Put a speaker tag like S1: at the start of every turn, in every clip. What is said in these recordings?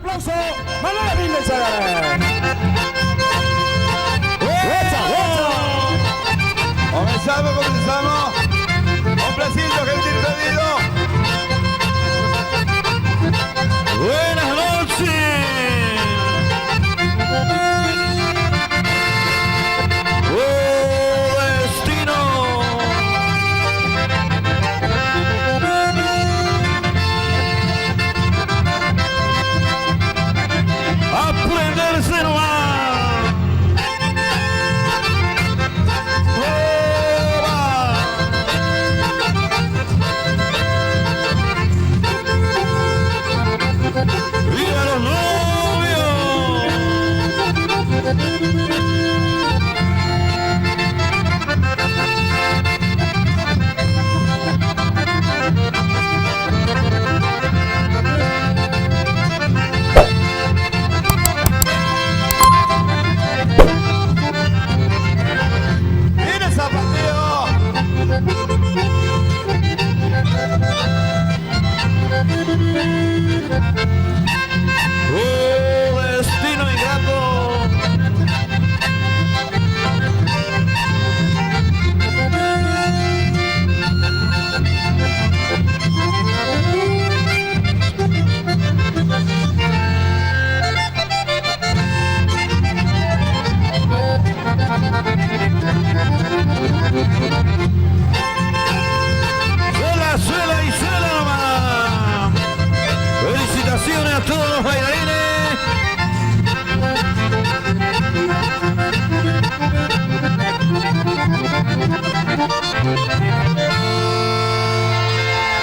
S1: aplauso, Manuel Méndez.
S2: Comenzamos. Complaciendo, gentil pedido.
S3: Buenas noches. Destino. Aprenderse nomás. ¡Viva los novios!
S2: ¡Mira zapateo!
S3: Destino ingrato. Suela y suela nomás. Felicitaciones a todos los bailarines.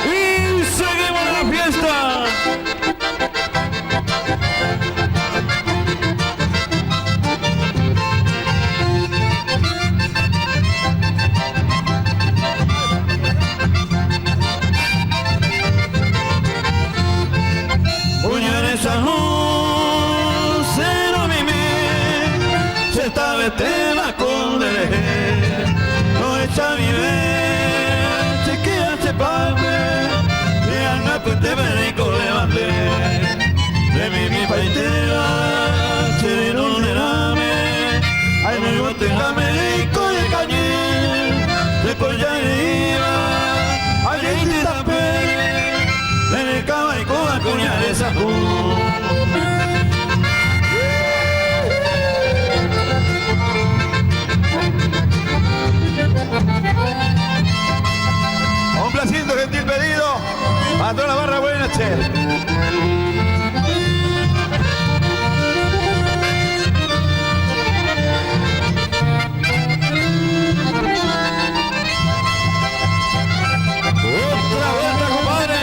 S3: Y seguimos la fiesta. Tema con dele, no echa mi vez, se queda se palme, de anga pues te verico levante, de mi paitera, se no le dame, ay me bote la médico de cañé, después ya iba, allí te tapé, en el cama y con acuñar esa
S2: Complaciendo, gentil pedido. A toda la barra, buenas noches.
S3: Otra vuelta, compadre.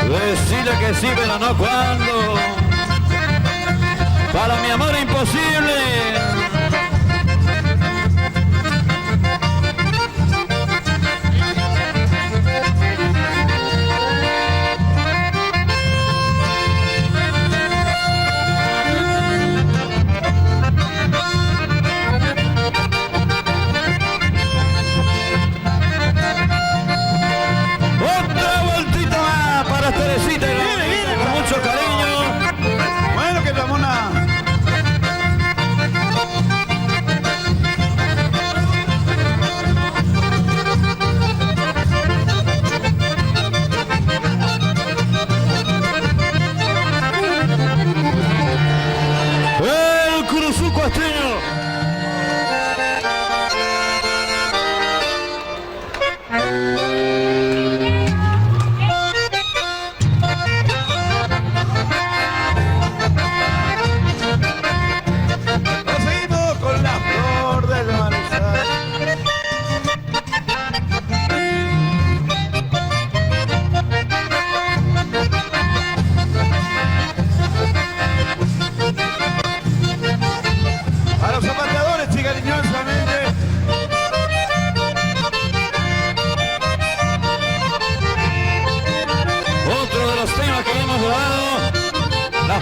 S3: Decirle que sí, pero no cuando. Para mi amor imposible. Otra vueltita más para Teresita. Con mucho cariño.
S2: Bueno, que Ramona.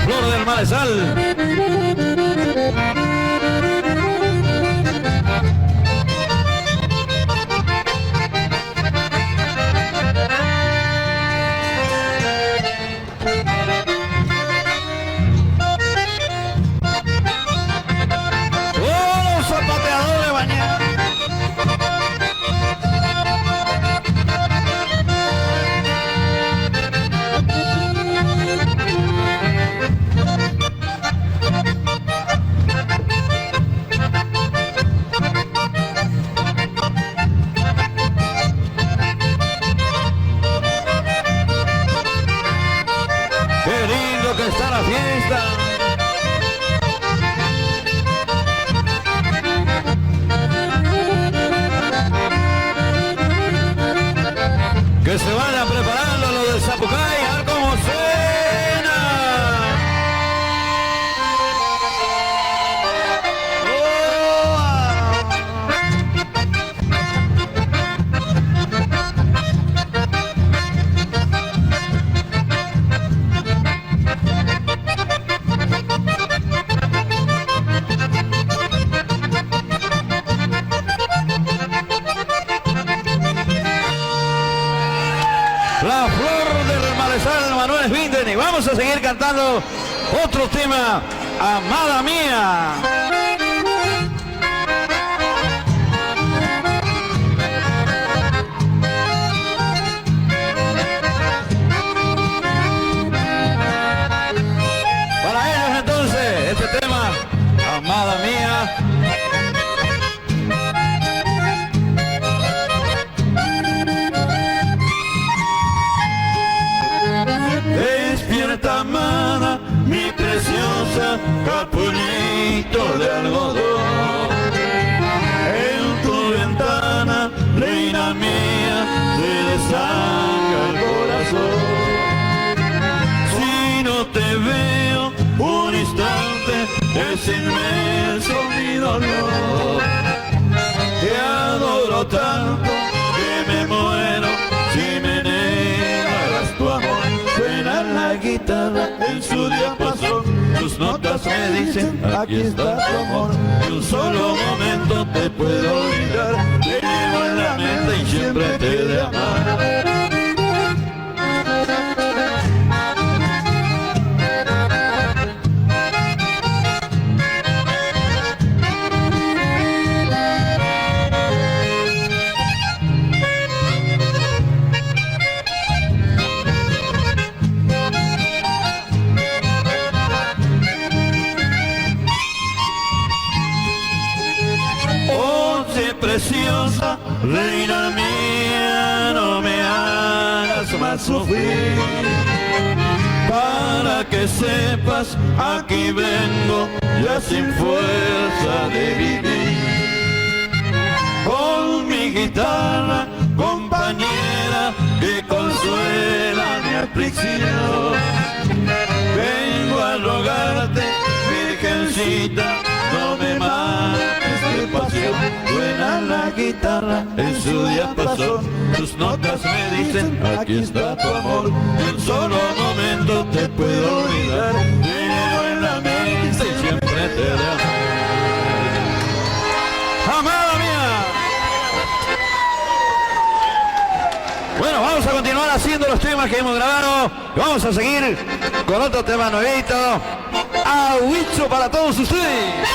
S3: Flor del Malezal. Está la fiesta. Que se vayan preparando lo del Zapucay, a ver cómo suena. La Flor del Malezal, Manuel Esbinden, y vamos a seguir cantando otro tema, Amada Mía. Para ellos entonces, este tema, Amada Mía. Despierta, amada, mi preciosa, capullito de algodón. En tu ventana, reina mía, se desangra el corazón. Si no te veo un instante, es inmenso mi dolor. Te adoro tanto que me muero si me niegas tu amor. Suena la guitarra en su diapasón, tus notas me dicen, aquí está tu amor. En un solo momento te puedo olvidar, te llevo en la mente y siempre te he de amar. Preciosa, reina mía, no me hagas más sufrir. Para que sepas, aquí vengo ya sin fuerza de vivir. Con mi guitarra, compañera, que consuela mi aflicción. Vengo a rogarte, virgencita, no me mates de pasión. Suena la guitarra en su diapasón, tus notas me dicen, aquí está tu amor. En un solo momento te puedo olvidar, te llevo en la mente y siempre te de amar. ¡Amada mía! Bueno, vamos a continuar haciendo los temas que hemos grabado. Vamos a seguir con otro tema nuevito. ¡Ahuicho para todos ustedes!